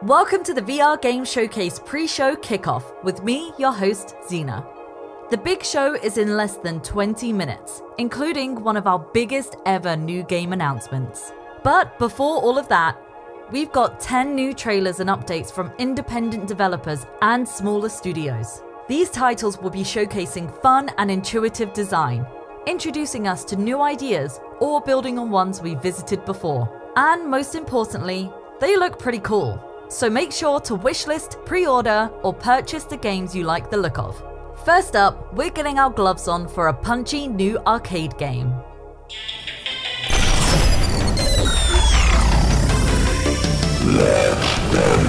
Welcome to the VR Game Showcase pre-show kickoff with me, your host, Zena. The big show is in less than 20 minutes, including one of our biggest ever new game announcements. But before all of that, we've got 10 new trailers and updates from independent developers and smaller studios. These titles will be showcasing fun and intuitive design, introducing us to new ideas or building on ones we visited before. And most importantly, they look pretty cool. So make sure to wishlist, pre-order, or purchase the games you like the look of. First up, we're getting our gloves on for a punchy new arcade game. Let them.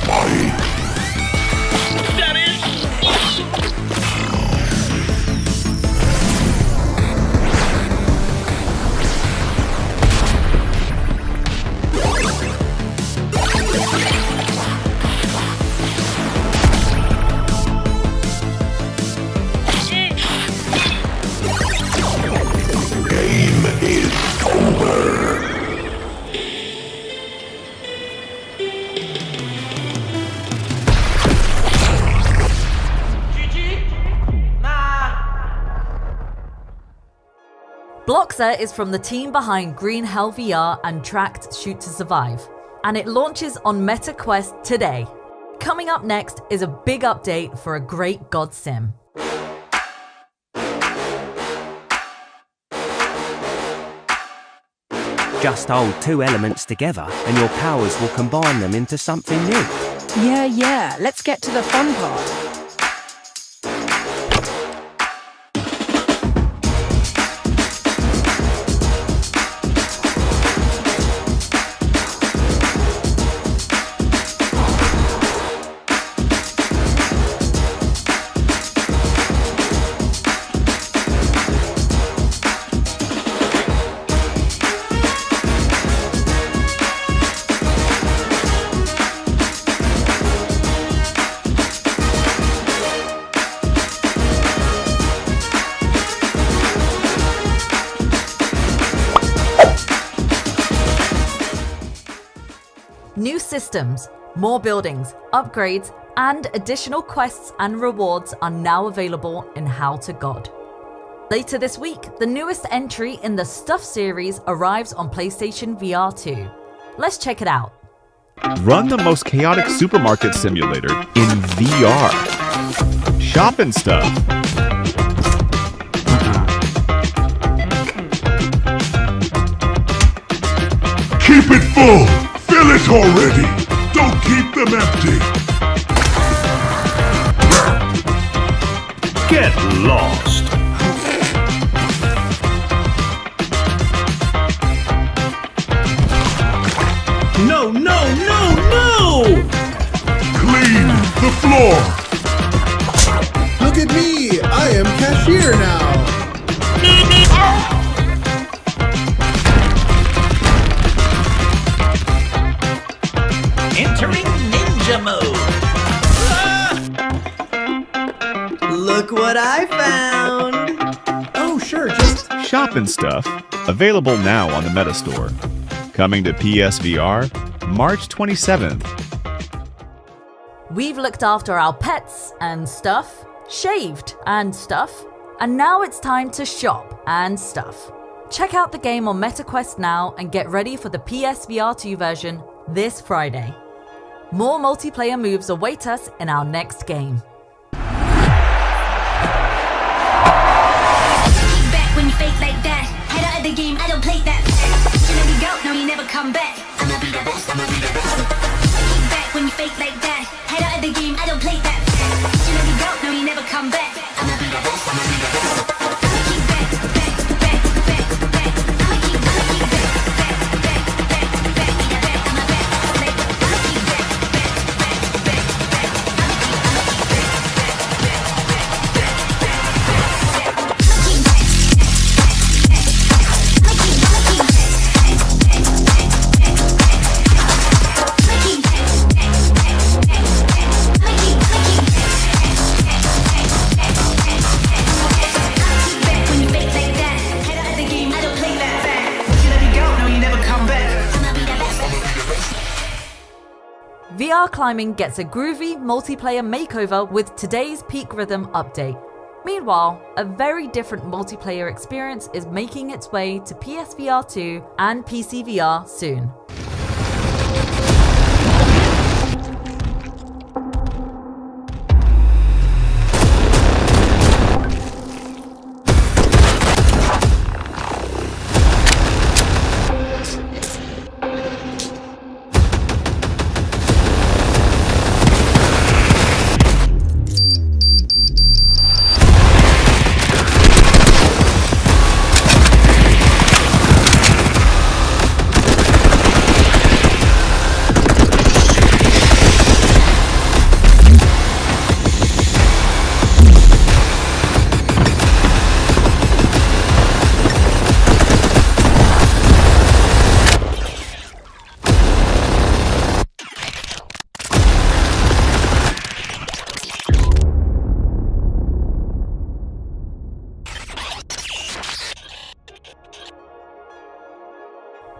Fight. Bloxer is from the team behind Green Hell VR and Tracked Shoot to Survive, and it launches on MetaQuest today. Coming up next is a big update for a great god sim. Just hold two elements together and your powers will combine them into something new. Yeah, let's get to the fun part. New systems, more buildings, upgrades, and additional quests and rewards are now available in How to God. Later this week, the newest entry in the Stuff series arrives on PlayStation VR 2. Let's check it out. Run the most chaotic supermarket simulator in VR. Shop and stuff. Keep it full! Fill it already! Don't keep them empty! Get lost! No! Clean the floor! Look at me! I am cashier now! Entering ninja mode! Look what I found! Oh, sure, just... Shop and stuff. Available now on the Meta Store. Coming to PSVR, March 27th. We've looked after our pets and stuff, shaved and stuff, and now it's time to shop and stuff. Check out the game on MetaQuest now and get ready for the PSVR 2 version this Friday. More multiplayer moves await us in our next game. Back when you fake like that, head out of the game, I don't play that. You let me go, no you never come back. I'ma be the best, I'ma be the best. Back when you fake like that, head out of the game, I don't play that. You let me go, no you never come back. I'ma be the best, I'ma be the best. Keep back, back, back, back, back. I'ma keep back, back, back, back, back, be the back, I'ma back, back. I'ma keep back, back, back, back, back. I'ma keep back, back, back, back, back, back, back. Keep back, I'ma keep back. VR climbing gets a groovy multiplayer makeover with today's Peak Rhythm update. Meanwhile, a very different multiplayer experience is making its way to PSVR 2 and PC VR soon.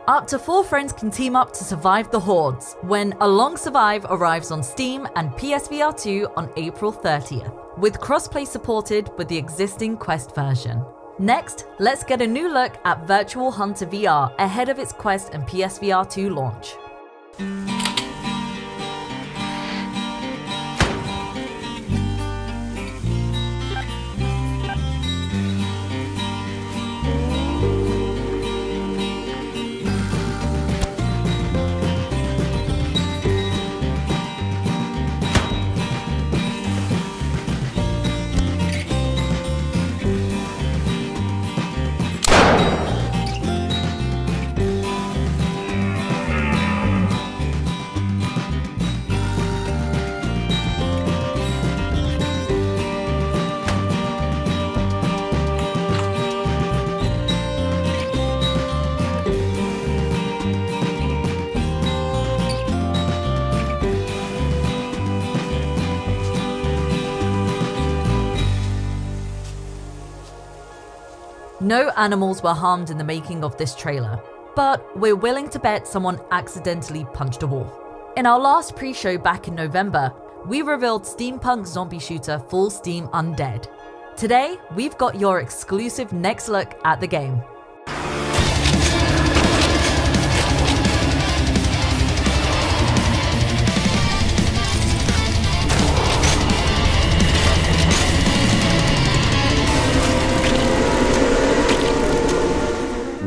Up to 4 friends can team up to survive the hordes when Along Survive arrives on Steam and PSVR 2 on April 30th, with crossplay supported with the existing Quest version. Next, let's get a new look at Virtual Hunter VR ahead of its Quest and PSVR 2 launch. No animals were harmed in the making of this trailer, but we're willing to bet someone accidentally punched a wall. In our last pre-show back in November, we revealed steampunk zombie shooter Full Steam Undead. Today, we've got your exclusive next look at the game.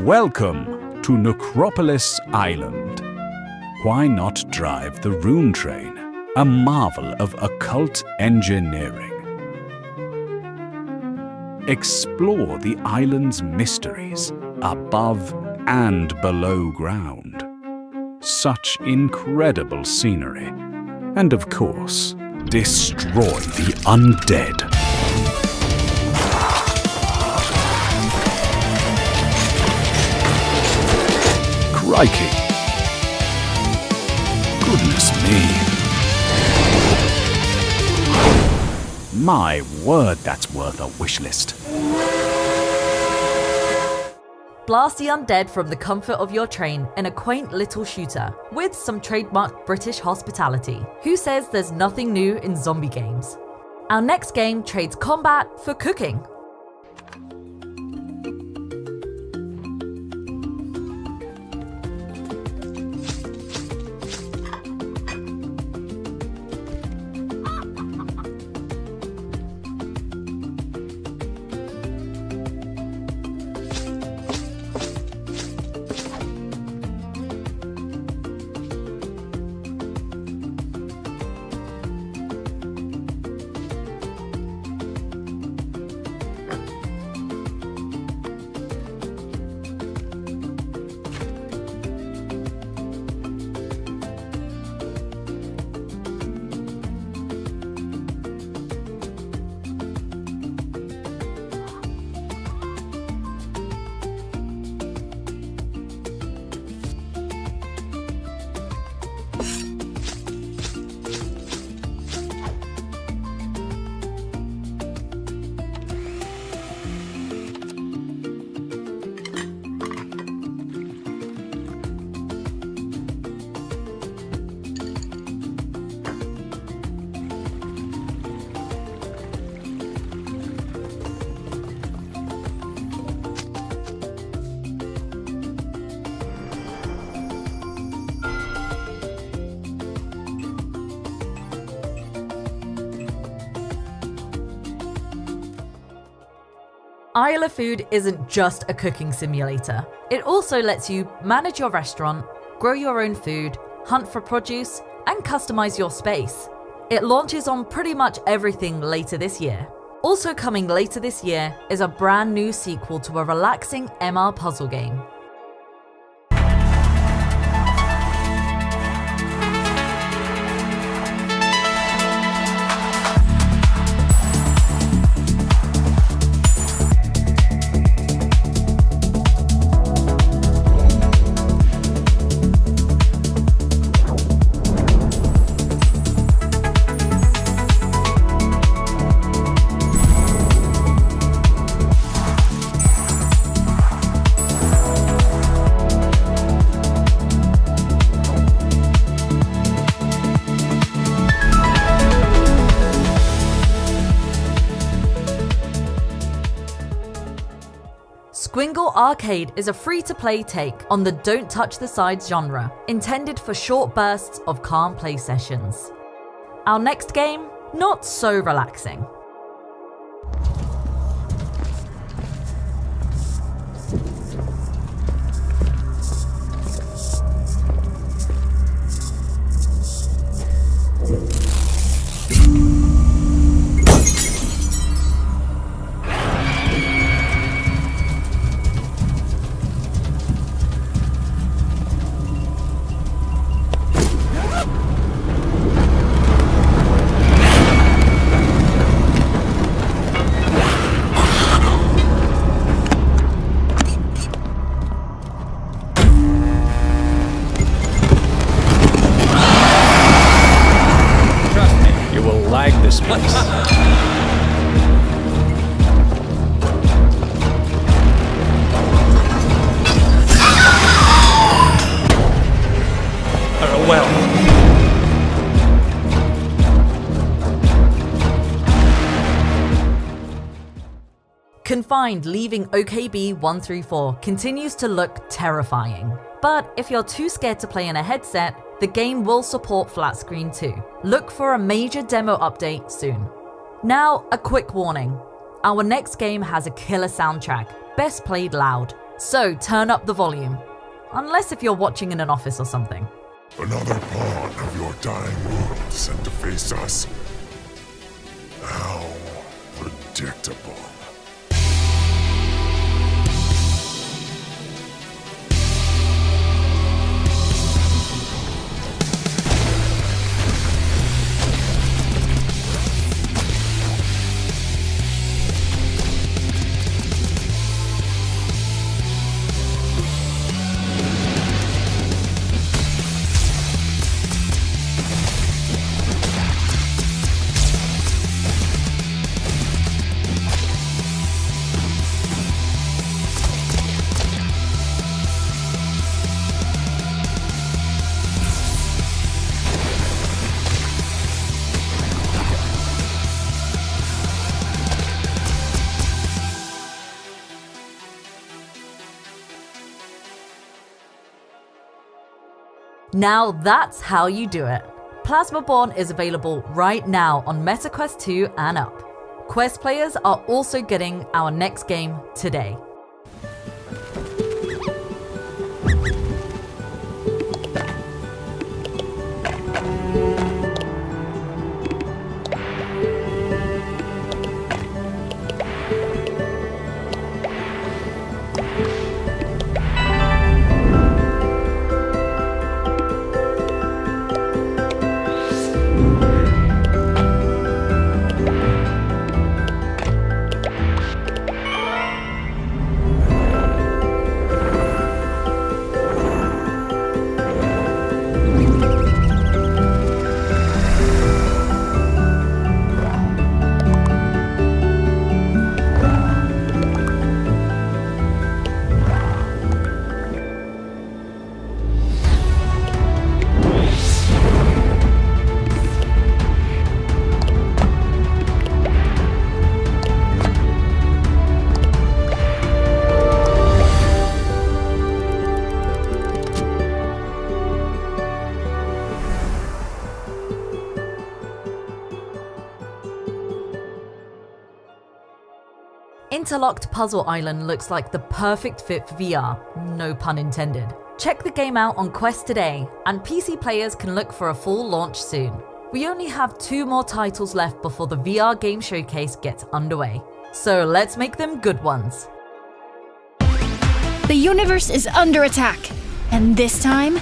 Welcome to Necropolis Island. Why not drive the Rune Train, a marvel of occult engineering? Explore the island's mysteries above and below ground. Such incredible scenery. And of course, destroy the undead. Crikey. Goodness me. My word, that's worth a wish list. Blast the undead from the comfort of your train in a quaint little shooter with some trademark British hospitality. Who says there's nothing new in zombie games? Our next game trades combat for cooking. Isle of Food isn't just a cooking simulator. It also lets you manage your restaurant, grow your own food, hunt for produce, and customize your space. It launches on pretty much everything later this year. Also coming later this year is a brand new sequel to a relaxing MR puzzle game. Squingle Arcade is a free-to-play take on the Don't Touch the Sides genre, intended for short bursts of calm play sessions. Our next game, not so relaxing. This place. Confined leaving OKB 134 continues to look terrifying. But if you're too scared to play in a headset, the game will support flat screen too. Look for a major demo update soon. Now, a quick warning. Our next game has a killer soundtrack, best played loud. So turn up the volume. Unless if you're watching in an office or something. Another pawn of your dying wound sent to face us. How predictable. Now that's how you do it. Plasmaborn is available right now on MetaQuest 2 and up. Quest players are also getting our next game today. Interlocked Puzzle Island looks like the perfect fit for VR, no pun intended. Check the game out on Quest today, and PC players can look for a full launch soon. We only have 2 more titles left before the VR game showcase gets underway. So let's make them good ones. The universe is under attack, and this time,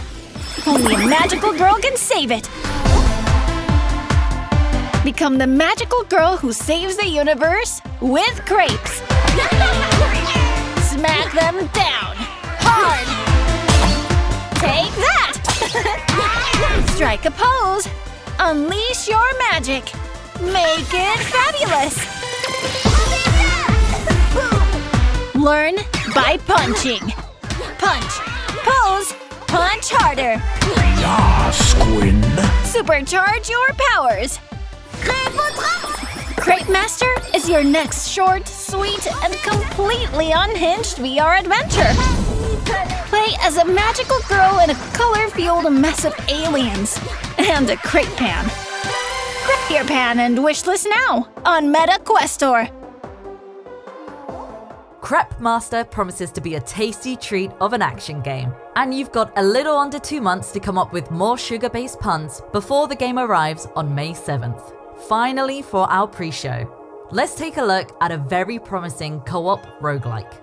only a magical girl can save it. Become the magical girl who saves the universe with crepes. Smack them down hard. Take that. Strike a pose. Unleash your magic. Make it fabulous. Learn by punching. Punch, pose, punch harder. Ah, Squin. Supercharge your powers. Crepe Master is your next short, sweet, and completely unhinged VR adventure. Play as a magical girl in a color-fueled mess of aliens and a crepe pan. Grab your pan and wishlist now on Meta Quest Store. Crepe Master promises to be a tasty treat of an action game, and you've got a little under 2 months to come up with more sugar-based puns before the game arrives on May 7th. Finally, for our pre-show, let's take a look at a very promising co-op roguelike.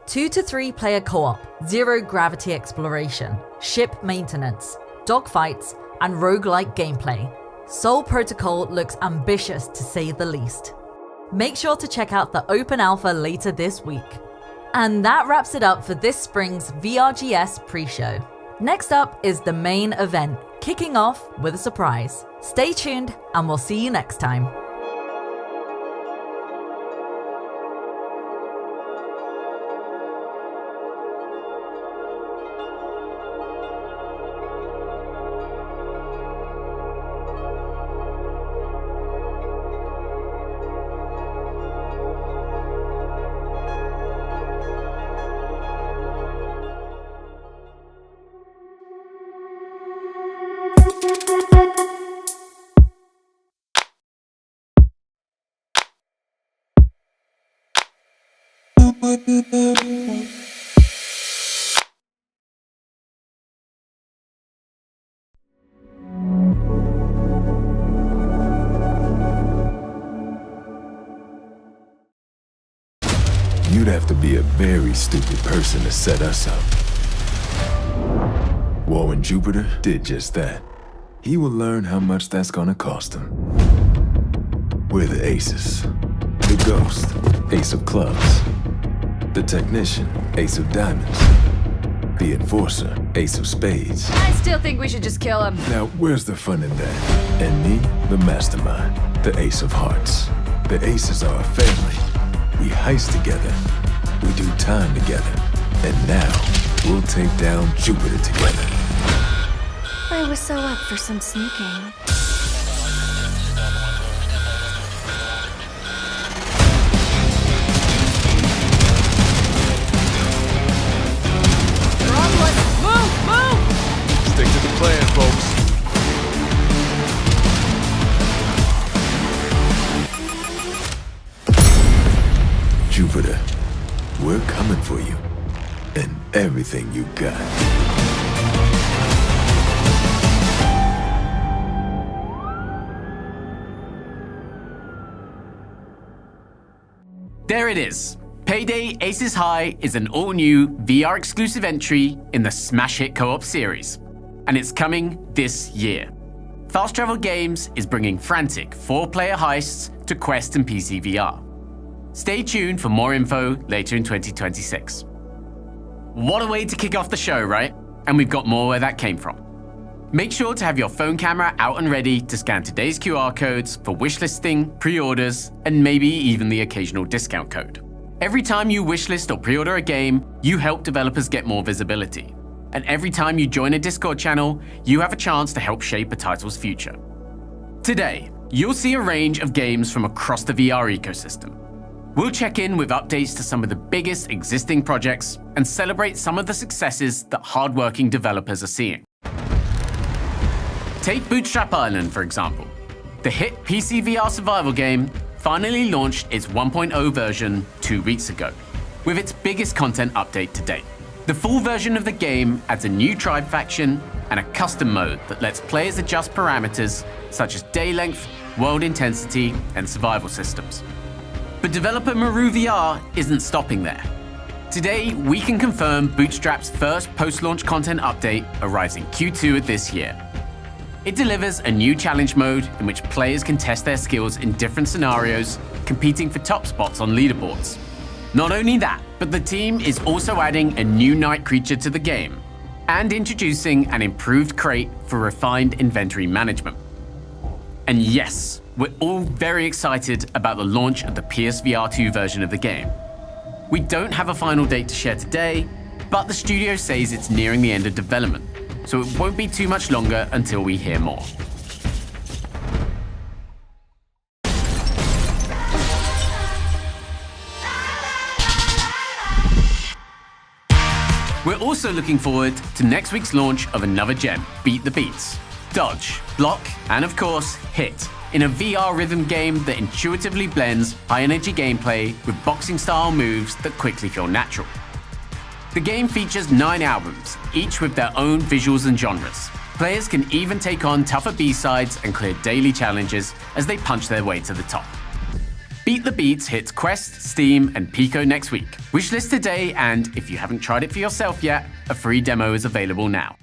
Two to 3 player co-op, zero gravity exploration, ship maintenance, dogfights, and roguelike gameplay. Soul Protocol looks ambitious to say the least. Make sure to check out the open alpha later this week. And that wraps it up for this spring's VRGS pre-show. Next up is the main event, kicking off with a surprise. Stay tuned and we'll see you next time. You'd have to be a very stupid person to set us up. Warren Jupiter did just that. He will learn how much that's gonna cost him. We're the aces. The ghost, ace of clubs. The technician, ace of diamonds. The enforcer, ace of spades. I still think we should just kill him. Now, where's the fun in that? And me, the mastermind, the ace of hearts. The aces are a family. We heist together. We do time together. And now, we'll take down Jupiter together. I was so up for some sneaking. Stick to the plan, folks. Jupiter, we're coming for you. And everything you got. There it is. Payday Aces High is an all-new VR-exclusive entry in the smash hit co-op series, and it's coming this year. Fast Travel Games is bringing frantic 4-player heists to Quest and PC VR. Stay tuned for more info later in 2026. What a way to kick off the show, right? And we've got more where that came from. Make sure to have your phone camera out and ready to scan today's QR codes for wishlisting, pre-orders, and maybe even the occasional discount code. Every time you wishlist or pre-order a game, you help developers get more visibility. And every time you join a Discord channel, you have a chance to help shape a title's future. Today, you'll see a range of games from across the VR ecosystem. We'll check in with updates to some of the biggest existing projects and celebrate some of the successes that hardworking developers are seeing. Take Bootstrap Island, for example. The hit PC VR survival game finally launched its 1.0 version 2 weeks ago, with its biggest content update to date. The full version of the game adds a new tribe faction and a custom mode that lets players adjust parameters such as day length, world intensity, and survival systems. But developer Maru VR isn't stopping there. Today, we can confirm Bootstrap's first post-launch content update arrives in Q2 of this year. It delivers a new challenge mode in which players can test their skills in different scenarios, competing for top spots on leaderboards. Not only that, but the team is also adding a new night creature to the game and introducing an improved crate for refined inventory management. And yes, we're all very excited about the launch of the PSVR 2 version of the game. We don't have a final date to share today, but the studio says it's nearing the end of development, so it won't be too much longer until we hear more. We're also looking forward to next week's launch of another gem, Beat the Beats. Dodge, block, and of course, hit, in a VR rhythm game that intuitively blends high-energy gameplay with boxing-style moves that quickly feel natural. The game features 9 albums, each with their own visuals and genres. Players can even take on tougher B-sides and clear daily challenges as they punch their way to the top. Beat the Beats hits Quest, Steam, and Pico next week. Wishlist today, and if you haven't tried it for yourself yet, a free demo is available now.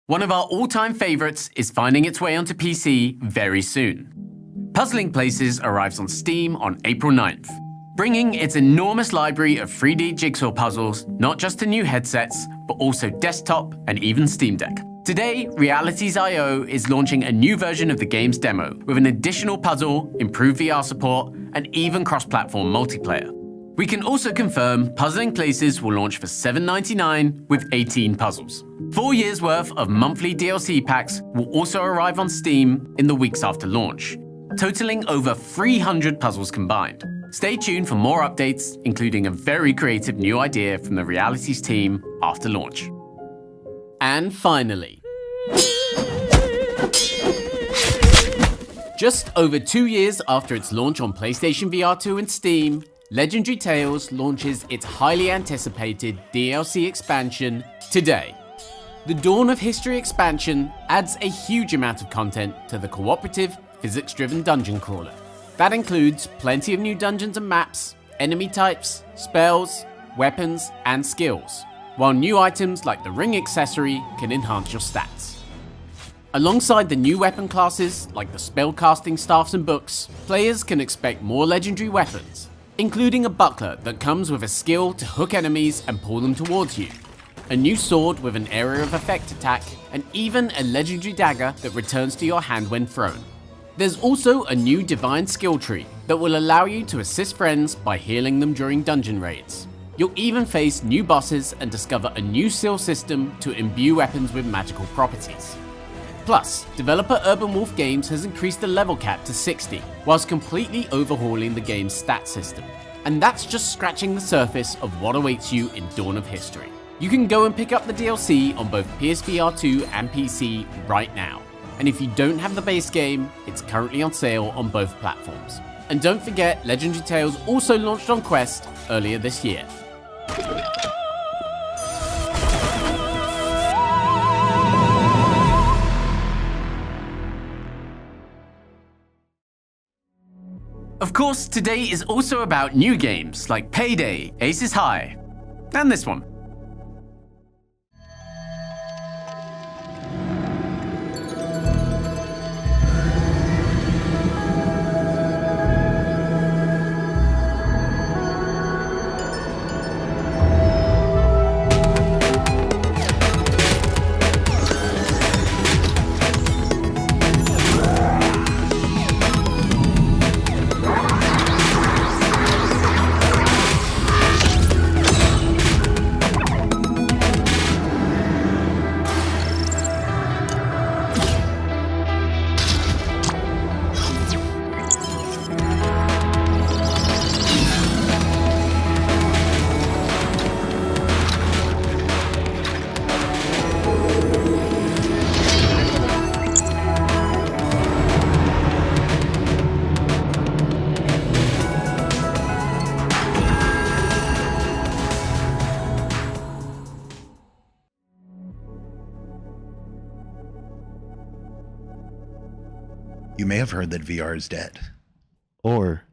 One of our all-time favorites is finding its way onto PC very soon. Puzzling Places arrives on Steam on April 9th, bringing its enormous library of 3D jigsaw puzzles not just to new headsets, but also desktop and even Steam Deck. Today, Realities.io is launching a new version of the game's demo with an additional puzzle, improved VR support, and even cross-platform multiplayer. We can also confirm Puzzling Places will launch for $7.99 with 18 puzzles. 4 years worth of monthly DLC packs will also arrive on Steam in the weeks after launch, totaling over 300 puzzles combined. Stay tuned for more updates, including a very creative new idea from the Realities team after launch. And finally, just over 2 years after its launch on PlayStation VR 2 and Steam, Legendary Tales launches its highly anticipated DLC expansion today. The Dawn of History expansion adds a huge amount of content to the cooperative, physics-driven dungeon crawler. That includes plenty of new dungeons and maps, enemy types, spells, weapons, and skills, while new items like the ring accessory can enhance your stats. Alongside the new weapon classes like the spellcasting staffs and books, players can expect more legendary weapons, including a buckler that comes with a skill to hook enemies and pull them towards you, a new sword with an area of effect attack, and even a legendary dagger that returns to your hand when thrown. There's also a new divine skill tree that will allow you to assist friends by healing them during dungeon raids. You'll even face new bosses and discover a new seal system to imbue weapons with magical properties. Plus, developer Urban Wolf Games has increased the level cap to 60, whilst completely overhauling the game's stat system. And that's just scratching the surface of what awaits you in Dawn of History. You can go and pick up the DLC on both PSVR 2 and PC right now. And if you don't have the base game, it's currently on sale on both platforms. And don't forget, Legendary Tales also launched on Quest earlier this year. Of course, today is also about new games like Payday, Aces High, and this one. You may have heard that VR is dead. Or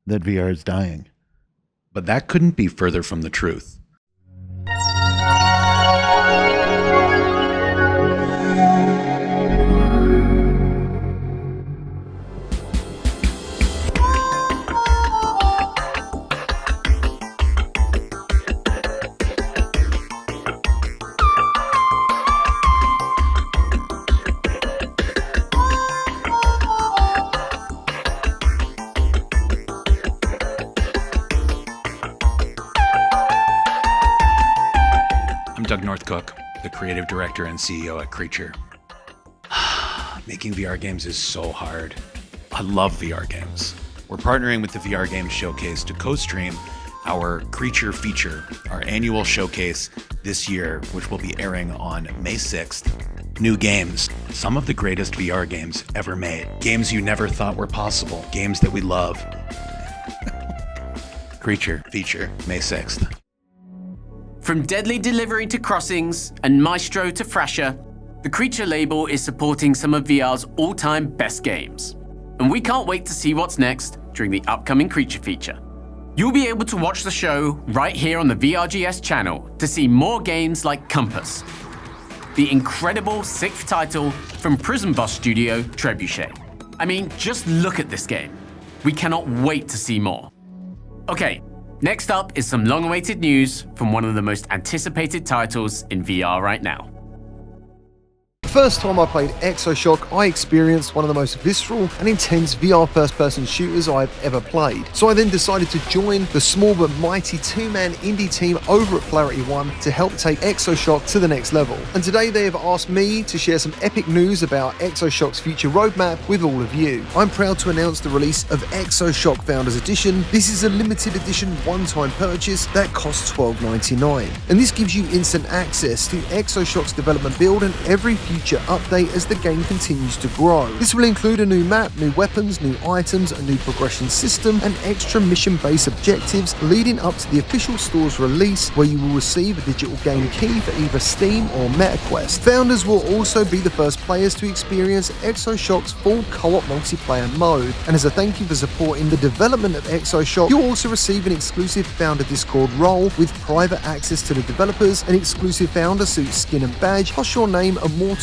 that VR is dying. But that couldn't be further from the truth. Doug Northcook, the creative director and CEO at Creature. Making VR games is so hard. I love VR games. We're partnering with the VR Games Showcase to co-stream our Creature feature, our annual showcase this year, which will be airing on May 6th. New games, some of the greatest VR games ever made. Games you never thought were possible. Games that we love. Creature feature, May 6th. From Deadly Delivery to Crossings and Maestro to Thrasher, the Creature label is supporting some of VR's all-time best games. And we can't wait to see what's next during the upcoming Creature feature. You'll be able to watch the show right here on the VRGS channel to see more games like Compass, the incredible 6th title from Prison Boss studio Trebuchet. I mean, just look at this game. We cannot wait to see more. Okay. Next up is some long-awaited news from one of the most anticipated titles in VR right now. The first time I played Exoshock, I experienced one of the most visceral and intense VR first-person shooters I've ever played. So I then decided to join the small but mighty two-man indie team over at Polarity One to help take Exoshock to the next level. And today they have asked me to share some epic news about Exoshock's future roadmap with all of you. I'm proud to announce the release of Exoshock Founders Edition. This is a limited edition one-time purchase that costs $12.99. And this gives you instant access to Exoshock's development build and every future update as the game continues to grow. This will include a new map, new weapons, new items, a new progression system, and extra mission-based objectives leading up to the official store's release, where you will receive a digital game key for either Steam or MetaQuest. Founders will also be the first players to experience Exoshock's full co-op multiplayer mode, and as a thank you for supporting the development of Exoshock, you'll also receive an exclusive Founder Discord role with private access to the developers, an exclusive Founder Suit skin and badge, plus your name immortalized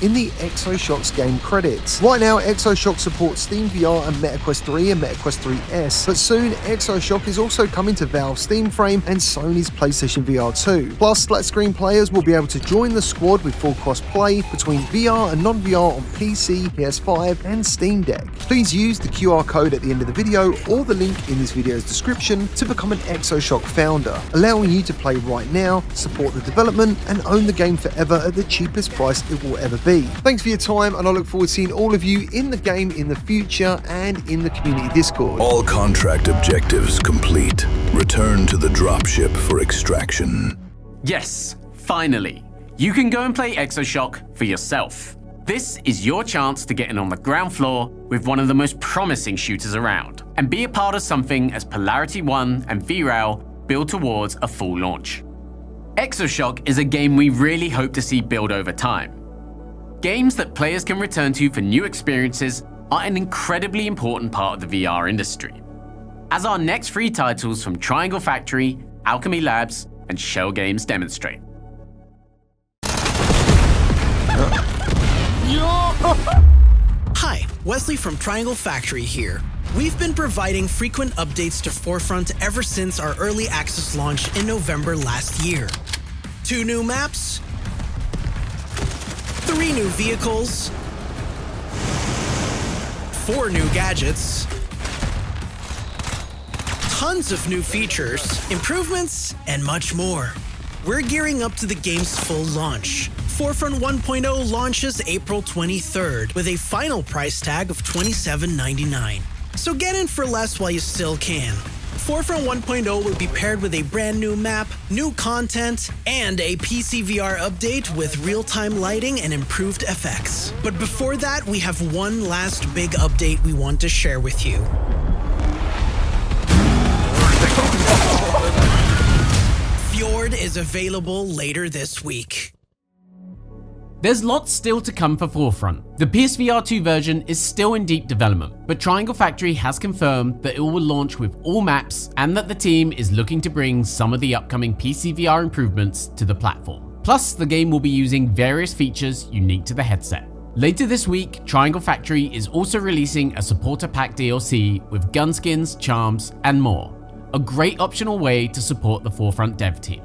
in the Exoshock's game credits. Right now, Exoshock supports Steam VR and MetaQuest 3 and MetaQuest 3S, but soon Exoshock is also coming to Valve's Steam Frame and Sony's PlayStation VR 2. Plus, flat-screen players will be able to join the squad with full cross-play between VR and non-VR on PC, PS5, and Steam Deck. Please use the QR code at the end of the video or the link in this video's description to become an Exoshock founder, allowing you to play right now, support the development, and own the game forever at the cheapest price it will ever be. Thanks for your time, and I look forward to seeing all of you in the game in the future and in the community Discord. All contract objectives complete. Return to the dropship for extraction. Yes, finally. You can go and play Exoshock for yourself. This is your chance to get in on the ground floor with one of the most promising shooters around, and be a part of something as Polarity One and VRAL build towards a full launch. Exoshock is a game we really hope to see build over time. Games that players can return to for new experiences are an incredibly important part of the VR industry, as our next 3 titles from Triangle Factory, Alchemy Labs, and Shell Games demonstrate. Hi, Wesley from Triangle Factory here. We've been providing frequent updates to Forefront ever since our early access launch in November last year. 2 new maps, 3 new vehicles, 4 new gadgets, tons of new features, improvements, and much more. We're gearing up to the game's full launch. Forefront 1.0 launches April 23rd with a final price tag of $27.99. So get in for less while you still can. Forefront 1.0 will be paired with a brand new map, new content, and a PC VR update with real-time lighting and improved effects. But before that, we have one last big update we want to share with you. Fjord is available later this week. There's lots still to come for Forefront. The PSVR 2 version is still in deep development, but Triangle Factory has confirmed that it will launch with all maps and that the team is looking to bring some of the upcoming PC VR improvements to the platform. Plus, the game will be using various features unique to the headset. Later this week, Triangle Factory is also releasing a supporter pack DLC with gun skins, charms, and more. A great optional way to support the Forefront dev team.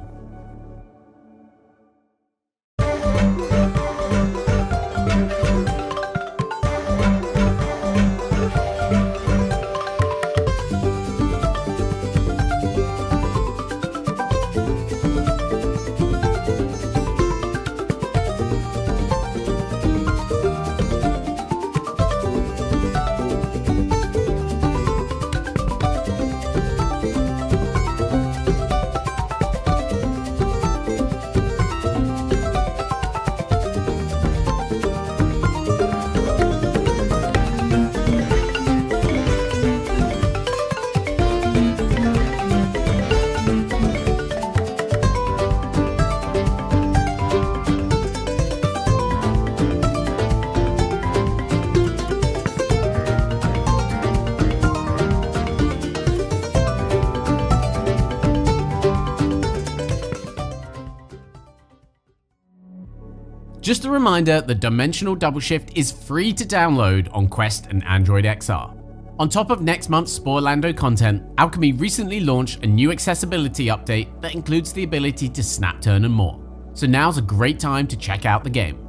Just a reminder that Dimensional Double Shift is free to download on Quest and Android XR. On top of next month's Spoilando content, Alchemy recently launched a new accessibility update that includes the ability to snap turn and more. So now's a great time to check out the game.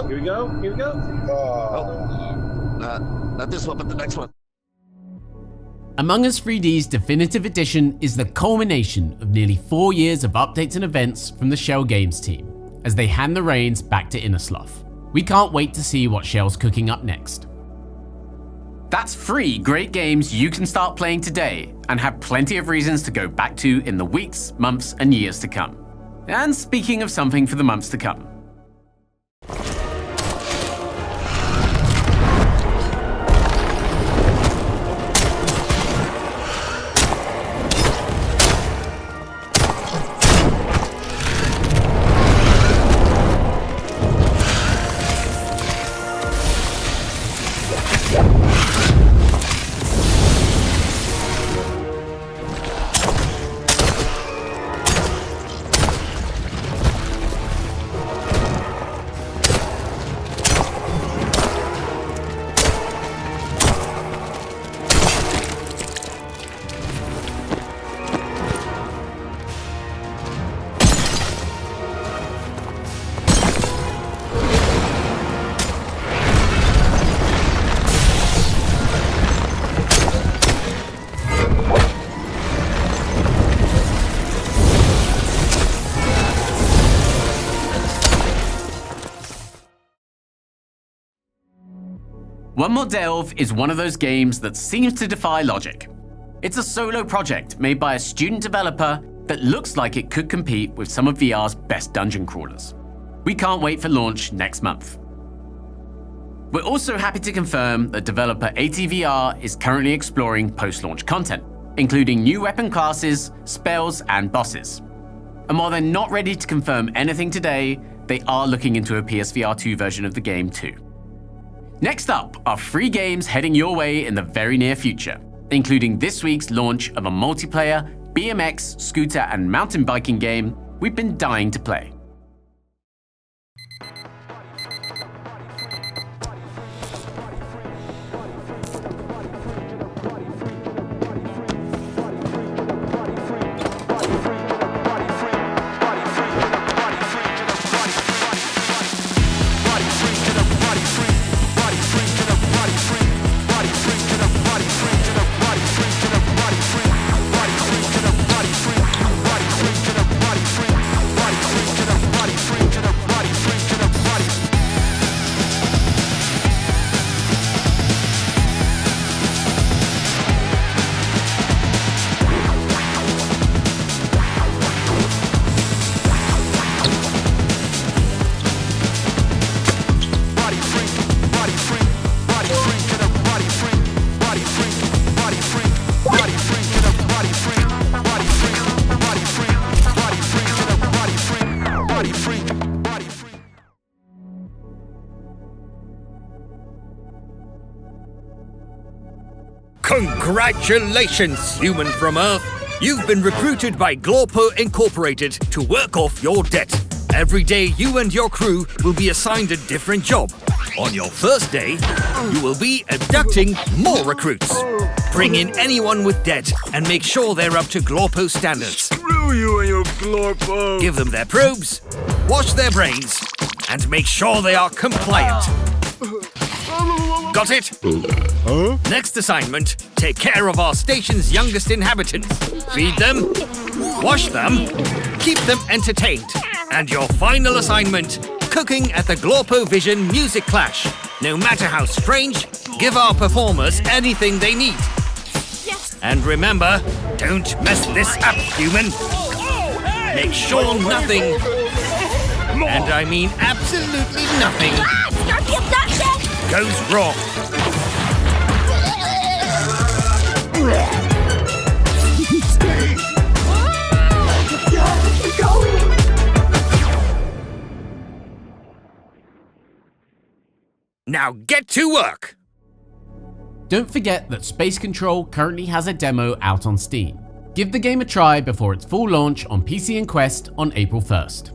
Here we go. Here we go. Not this one, but the next one. Among Us 3D's Definitive Edition is the culmination of nearly 4 years of updates and events from the Shell Games team, as they hand the reins back to Innersloth. We can't wait to see what Shell's cooking up next. That's 3 great games you can start playing today and have plenty of reasons to go back to in the weeks, months, and years to come. And speaking of something for the months to come, One More Delve is one of those games that seems to defy logic. It's a solo project made by a student developer that looks like it could compete with some of VR's best dungeon crawlers. We can't wait for launch next month. We're also happy to confirm that developer ATVR is currently exploring post-launch content, including new weapon classes, spells, and bosses. And while they're not ready to confirm anything today, they are looking into a PSVR 2 version of the game too. Next up are 3 games heading your way in the very near future, including this week's launch of a multiplayer BMX, scooter, and mountain biking game we've been dying to play. Congratulations, human from Earth! You've been recruited by Glorpo Incorporated to work off your debt. Every day, you and your crew will be assigned a different job. On your first day, you will be abducting more recruits. Bring in anyone with debt and make sure they're up to Glorpo standards. Screw you and your Glorpo! Give them their probes, wash their brains, and make sure they are compliant. Got it? Huh? Next assignment, take care of our station's youngest inhabitants. Feed them, wash them, keep them entertained. And your final assignment, cooking at the Glorpo Vision Music Clash. No matter how strange, give our performers anything they need. Yes. And remember, don't mess this up, human. Make sure nothing, and I mean absolutely nothing, goes wrong. Now get to work! Don't forget that Space Control currently has a demo out on Steam. Give the game a try before its full launch on PC and Quest on April 1st.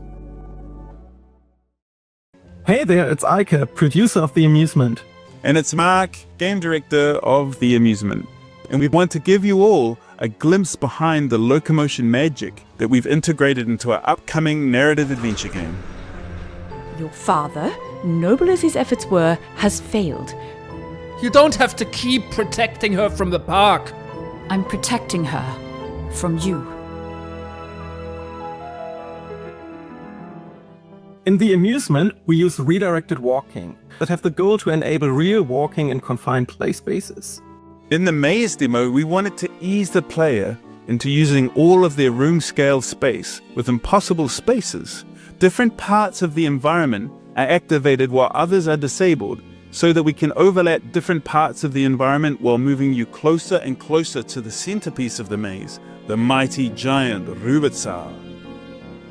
Hey there, it's Eike, producer of The Amusement. And it's Mark, game director of The Amusement. And we want to give you all a glimpse behind the locomotion magic that we've integrated into our upcoming narrative adventure game. Your father, noble as his efforts were, has failed. You don't have to keep protecting her from the park. I'm protecting her from you. In The Amusement, we use redirected walking that have the goal to enable real walking in confined play spaces. In the maze demo, we wanted to ease the player into using all of their room-scale space with impossible spaces. Different parts of the environment are activated while others are disabled, so that we can overlap different parts of the environment while moving you closer and closer to the centerpiece of the maze, the mighty giant Rubitzar.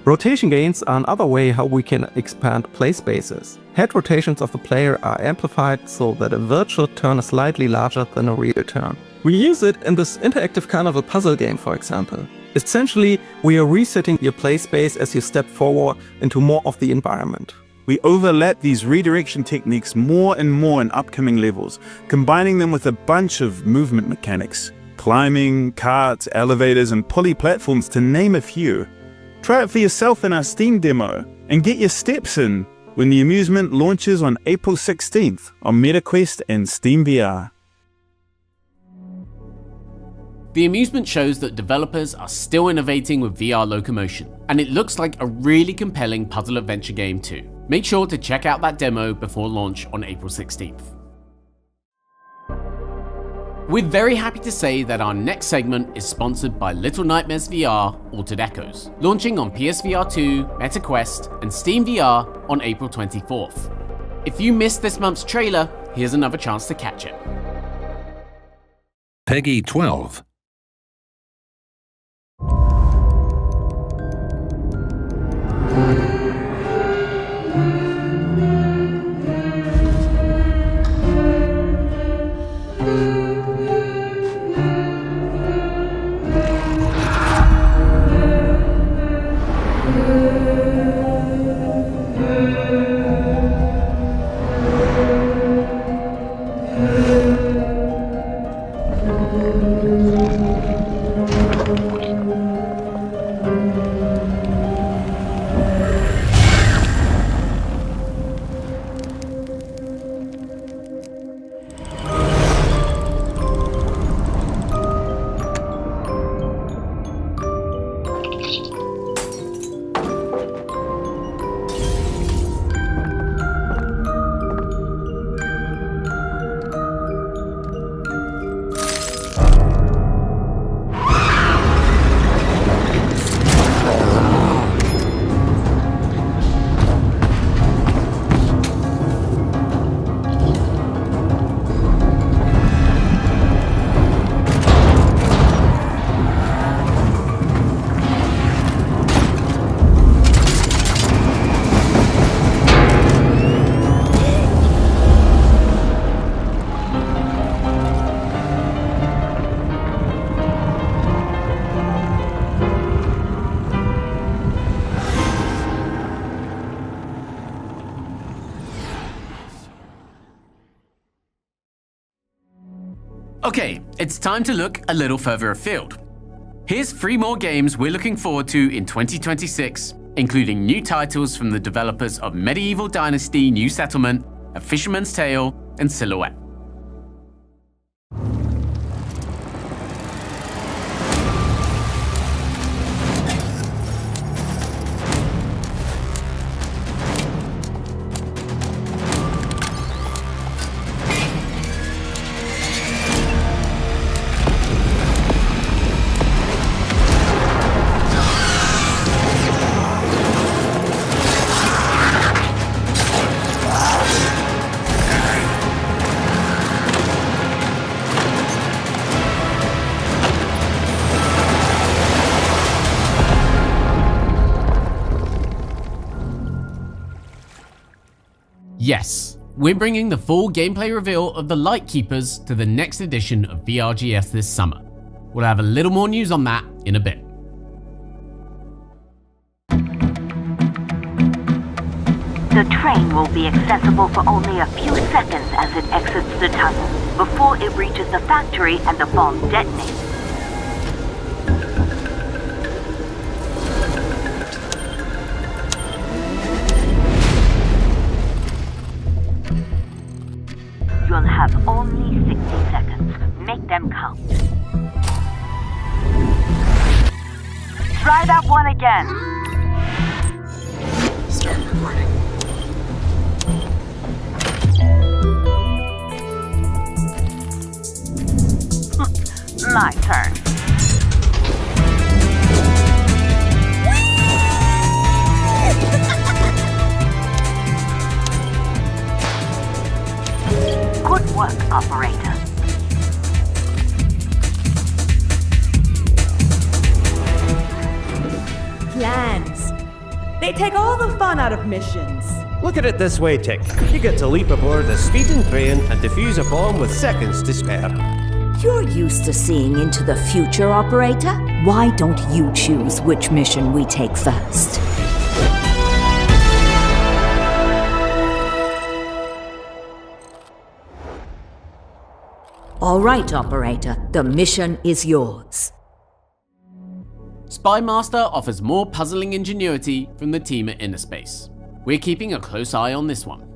Rotation gains are another way how we can expand play spaces. Head rotations of the player are amplified so that a virtual turn is slightly larger than a real turn. We use it in this interactive carnival puzzle game, for example. Essentially, we are resetting your play space as you step forward into more of the environment. We overlap these redirection techniques more and more in upcoming levels, combining them with a bunch of movement mechanics. Climbing, carts, elevators, and pulley platforms, to name a few. Try it for yourself in our Steam demo, and get your steps in when The Amusement launches on April 16th on MetaQuest and Steam VR. The Amusement shows that developers are still innovating with VR locomotion, and it looks like a really compelling puzzle adventure game too. Make sure to check out that demo before launch on April 16th. We're very happy to say that our next segment is sponsored by Little Nightmares VR Altered Echoes, launching on PSVR 2, MetaQuest, and Steam VR on April 24th. If you missed this month's trailer, here's another chance to catch it. Peggy 12. Okay, it's time to look a little further afield. Here's 3 more games we're looking forward to in 2026, including new titles from the developers of Medieval Dynasty New Settlement, A Fisherman's Tale, and Silhouette. Yes, we're bringing the full gameplay reveal of the Lightkeepers to the next edition of VRGS this summer. We'll have a little more news on that in a bit. The train will be accessible for only a few seconds as it exits the tunnel, before it reaches the factory and the bomb detonates. You'll have only 60 seconds. Make them count. Try that one again. Start recording. My turn. Good work, operator. Plans. They take all the fun out of missions. Look at it this way, Tick. You get to leap aboard a speeding train and defuse a bomb with seconds to spare. You're used to seeing into the future, operator. Why don't you choose which mission we take first? All right, operator. The mission is yours. Spymaster offers more puzzling ingenuity from the team at Innerspace. We're keeping a close eye on this one.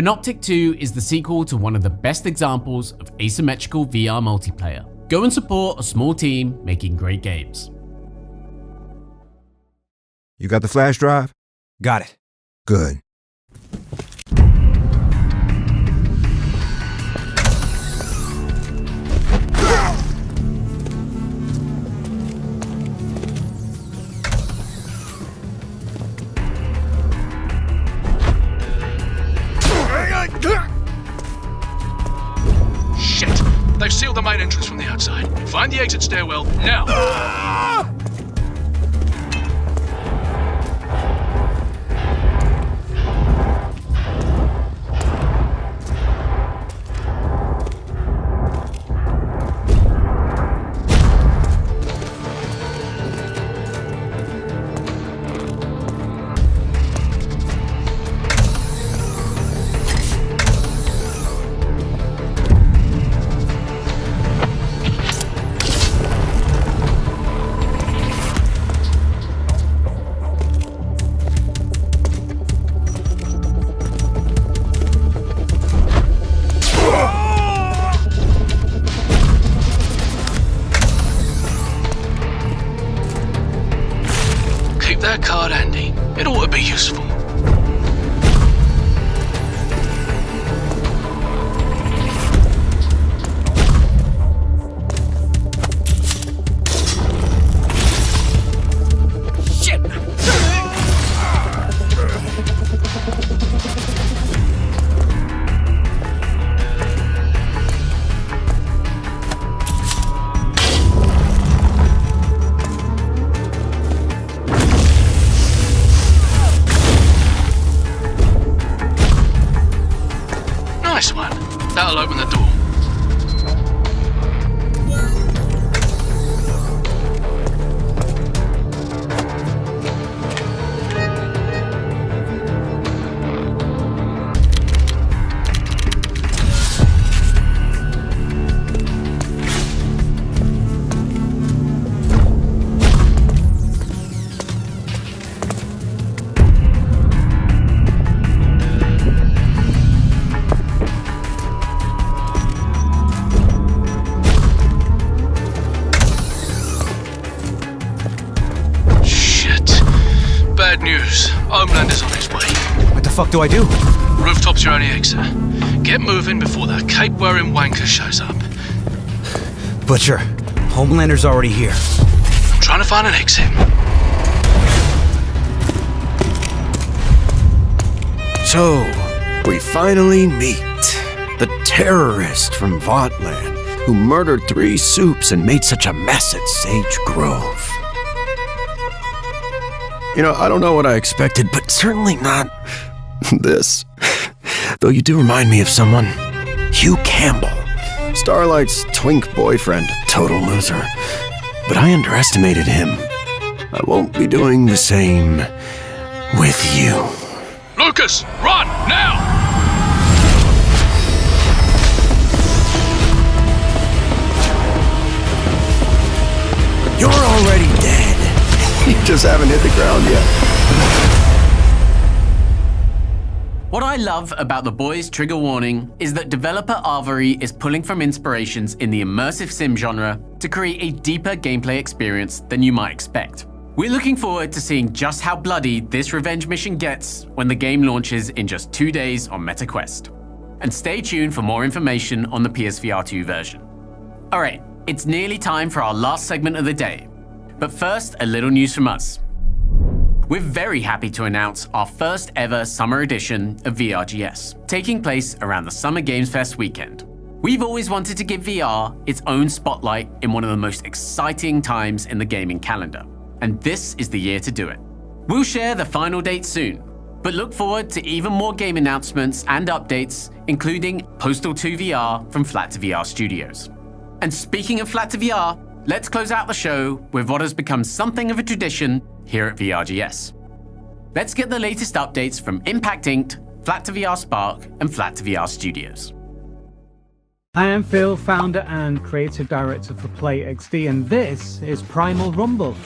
Panoptic 2 is the sequel to one of the best examples of asymmetrical VR multiplayer. Go and support a small team making great games. You got the flash drive? Got it. Good. Shit! They've sealed the main entrance from the outside. Find the exit stairwell, now! Keep that card handy. It ought to be useful. Shit! Nice one. That'll open the door. Bad news. Homelander's on his way. What the fuck do I do? Rooftop's your only exit. Get moving before that cape-wearing wanker shows up. Butcher, Homelander's already here. I'm trying to find an exit. So, we finally meet. The terrorist from Vaughtland who murdered 3 soups and made such a mess at Sage Grove. You know, I don't know what I expected, but certainly not this. Though you do remind me of someone. Hugh Campbell. Starlight's twink boyfriend, total loser. But I underestimated him. I won't be doing the same with you. Lucas, run, now! You're already dead. You just haven't hit the ground yet. What I love about the boys' trigger warning is that developer Arvory is pulling from inspirations in the immersive sim genre to create a deeper gameplay experience than you might expect. We're looking forward to seeing just how bloody this revenge mission gets when the game launches in just 2 days on MetaQuest. And stay tuned for more information on the PSVR 2 version. Alright, it's nearly time for our last segment of the day. But first, a little news from us. We're very happy to announce our first ever summer edition of VRGS, taking place around the Summer Games Fest weekend. We've always wanted to give VR its own spotlight in one of the most exciting times in the gaming calendar, and this is the year to do it. We'll share the final date soon, but look forward to even more game announcements and updates, including Postal 2 VR from Flat2VR Studios. And speaking of Flat2VR, let's close out the show with what has become something of a tradition here at VRGS. Let's get the latest updates from Impact Inc., Flat2VR Spark, and Flat2VR Studios. I am Phil, founder and creative director for PlayXD, and this is Primal Rumble.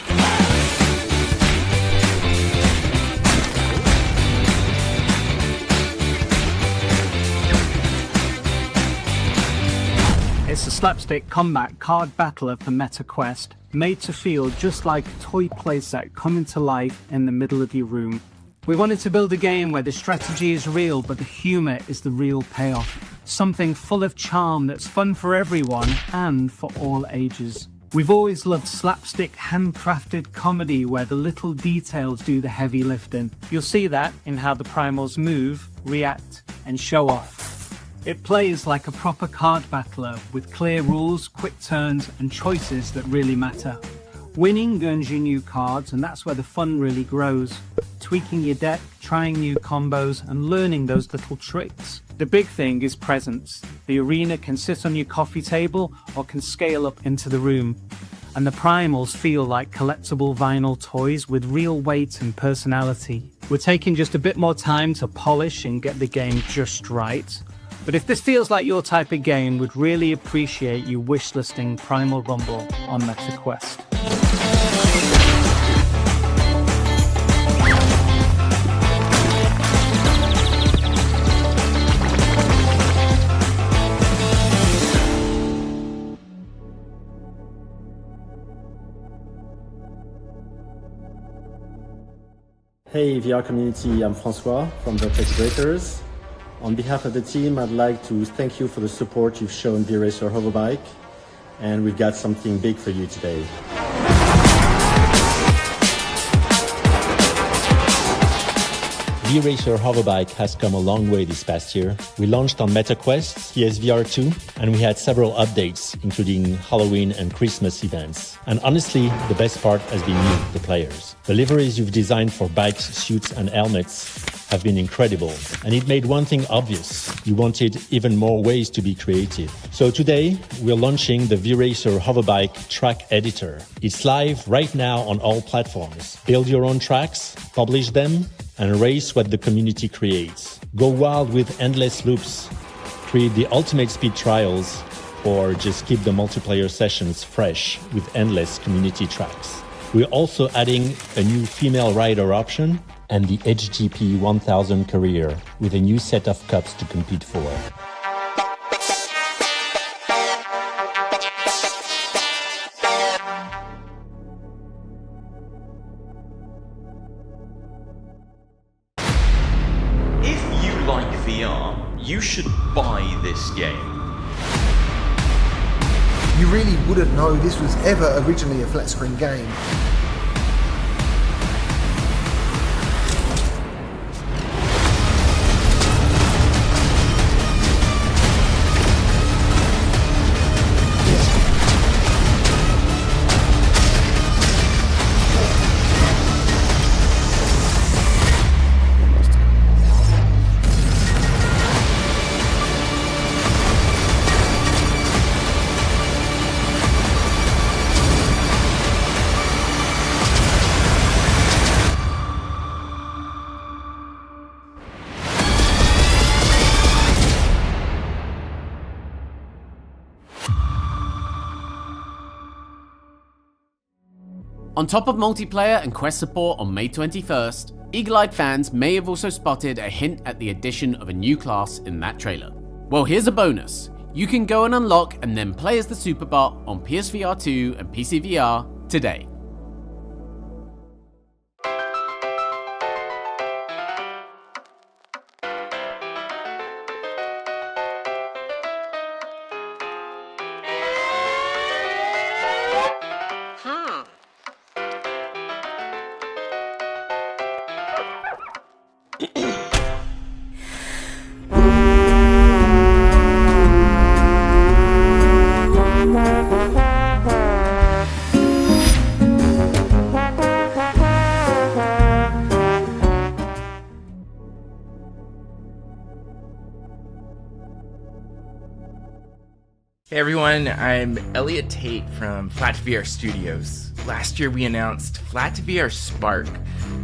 It's a slapstick combat card battler for MetaQuest, made to feel just like a toy playset coming to life in the middle of your room. We wanted to build a game where the strategy is real, but the humor is the real payoff. Something full of charm that's fun for everyone and for all ages. We've always loved slapstick, handcrafted comedy where the little details do the heavy lifting. You'll see that in how the primals move, react, and show off. It plays like a proper card battler with clear rules, quick turns, and choices that really matter. Winning earns you new cards, and that's where the fun really grows. Tweaking your deck, trying new combos, and learning those little tricks. The big thing is presence. The arena can sit on your coffee table or can scale up into the room. And the primals feel like collectible vinyl toys with real weight and personality. We're taking just a bit more time to polish and get the game just right. But if this feels like your type of game, we'd really appreciate you wishlisting Primal Rumble on MetaQuest. Hey VR community, I'm Francois from the Text Breakers. On behalf of the team, I'd like to thank you for the support you've shown V-Racer Hoverbike, and we've got something big for you today. V-Racer Hoverbike has come a long way this past year. We launched on MetaQuest, PSVR 2, and we had several updates, including Halloween and Christmas events. And honestly, the best part has been you, the players. The liveries you've designed for bikes, suits, and helmets have been incredible. And it made one thing obvious. You wanted even more ways to be creative. So today, we're launching the V-Racer Hoverbike Track Editor. It's live right now on all platforms. Build your own tracks, publish them, and race what the community creates. Go wild with endless loops, create the ultimate speed trials, or just keep the multiplayer sessions fresh with endless community tracks. We're also adding a new female rider option and the HGP 1000 career with a new set of cups to compete for. You should buy this game. You really wouldn't know this was ever originally a flat screen game. On top of multiplayer and quest support on May 21st, Eagle-eyed fans may have also spotted a hint at the addition of a new class in that trailer. Well, here's a bonus. You can go and unlock and then play as the Superbot on PSVR 2 and PCVR today. Hey everyone, I'm Elliot Tate from FlatVR Studios. Last year we announced FlatVR Spark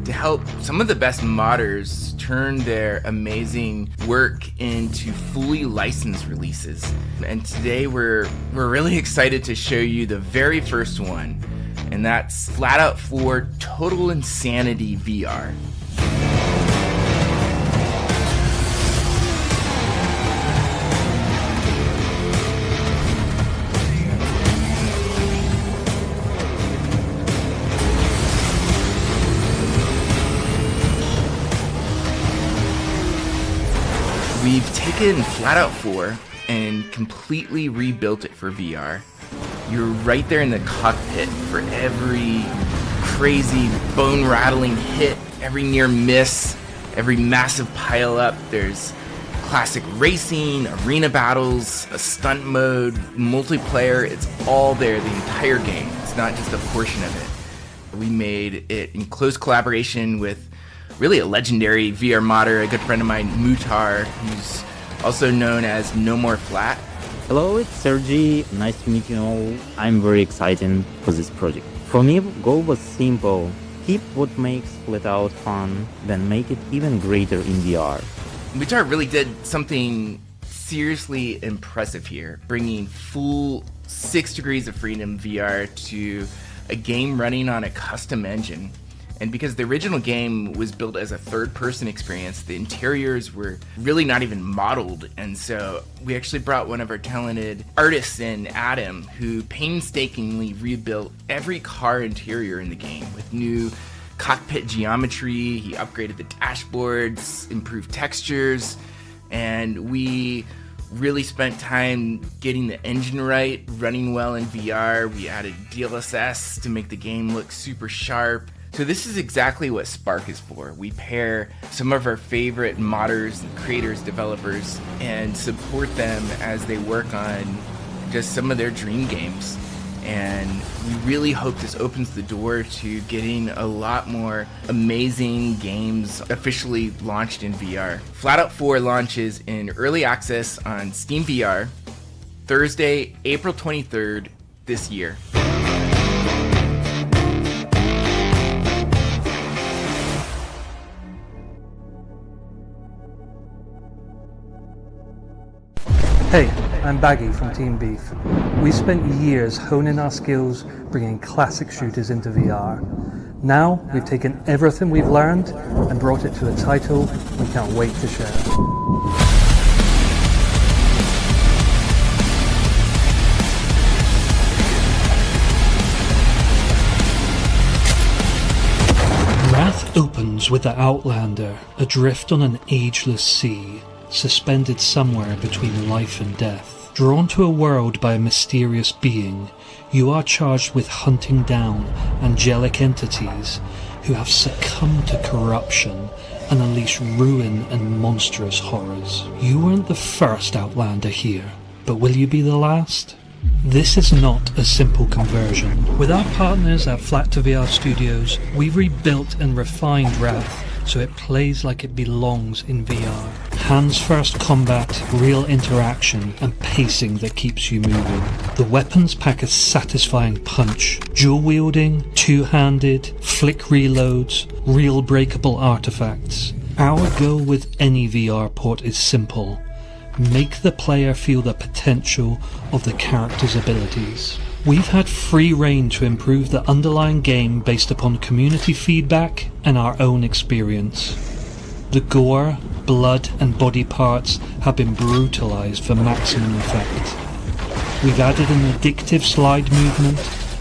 to help some of the best modders turn their amazing work into fully licensed releases. And today we're really excited to show you the very first one, and that's FlatOut 4 Total Insanity VR. in FlatOut 4 and completely rebuilt it for VR. You're right there in the cockpit for every crazy bone-rattling hit, every near miss, every massive pile-up. There's classic racing, arena battles, a stunt mode, multiplayer. It's all there, the entire game. It's not just a portion of it. We made it in close collaboration with really a legendary VR modder, a good friend of mine, Mutar, who's also known as No More Flat. Hello, it's Sergi. Nice to meet you all. I'm very excited for this project. For me, the goal was simple. Keep what makes FlatOut fun, then make it even greater in VR. Mutar really did something seriously impressive here, bringing full 6 degrees of freedom VR to a game running on a custom engine. And because the original game was built as a third-person experience, the interiors were really not even modeled. And so we actually brought one of our talented artists in, Adam, who painstakingly rebuilt every car interior in the game with new cockpit geometry. He upgraded the dashboards, improved textures, and we really spent time getting the engine right, running well in VR. We added DLSS to make the game look super sharp. So this is exactly what Spark is for. We pair some of our favorite modders, creators, developers, and support them as they work on just some of their dream games. And we really hope this opens the door to getting a lot more amazing games officially launched in VR. FlatOut 4 launches in early access on Steam VR Thursday, April 23rd this year. Hey, I'm Baggy from Team Beef. We spent years honing our skills, bringing classic shooters into VR. Now, we've taken everything we've learned and brought it to a title we can't wait to share. Wrath opens with the Outlander, adrift on an ageless sea, suspended somewhere between life and death. Drawn to a world by a mysterious being, you are charged with hunting down angelic entities who have succumbed to corruption and unleash ruin and monstrous horrors. You weren't the first Outlander here, but will you be the last? This is not a simple conversion. With our partners at Flat2VR Studios, we rebuilt and refined Wrath so it plays like it belongs in VR. Hands-first combat, real interaction, and pacing that keeps you moving. The weapons pack a satisfying punch. Dual-wielding, two-handed, flick reloads, real breakable artifacts. Our goal with any VR port is simple. Make the player feel the potential of the character's abilities. We've had free rein to improve the underlying game based upon community feedback and our own experience. The gore, blood and body parts have been brutalized for maximum effect. We've added an addictive slide movement,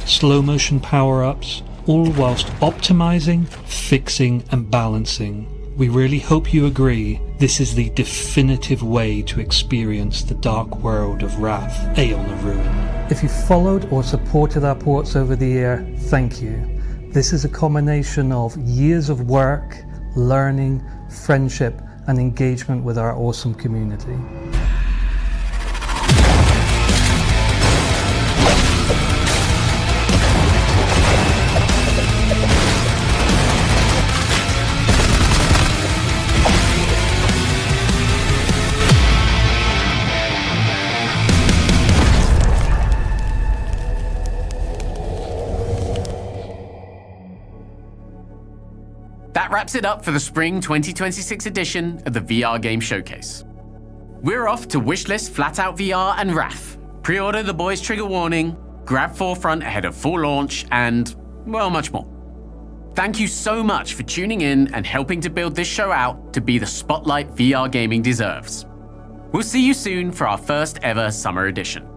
slow motion power-ups, all whilst optimizing, fixing and balancing. We really hope you agree this is the definitive way to experience the dark world of Wrath, Aeon of Ruin. If you followed or supported our ports over the year, thank you. This is a combination of years of work, learning, friendship, and engagement with our awesome community. That wraps it up for the Spring 2026 edition of the VR Game Showcase. We're off to wishlist FlatOut VR and Wrath, pre-order the boys' trigger warning, grab Forefront ahead of full launch, and, well, much more. Thank you so much for tuning in and helping to build this show out to be the spotlight VR gaming deserves. We'll see you soon for our first ever summer edition.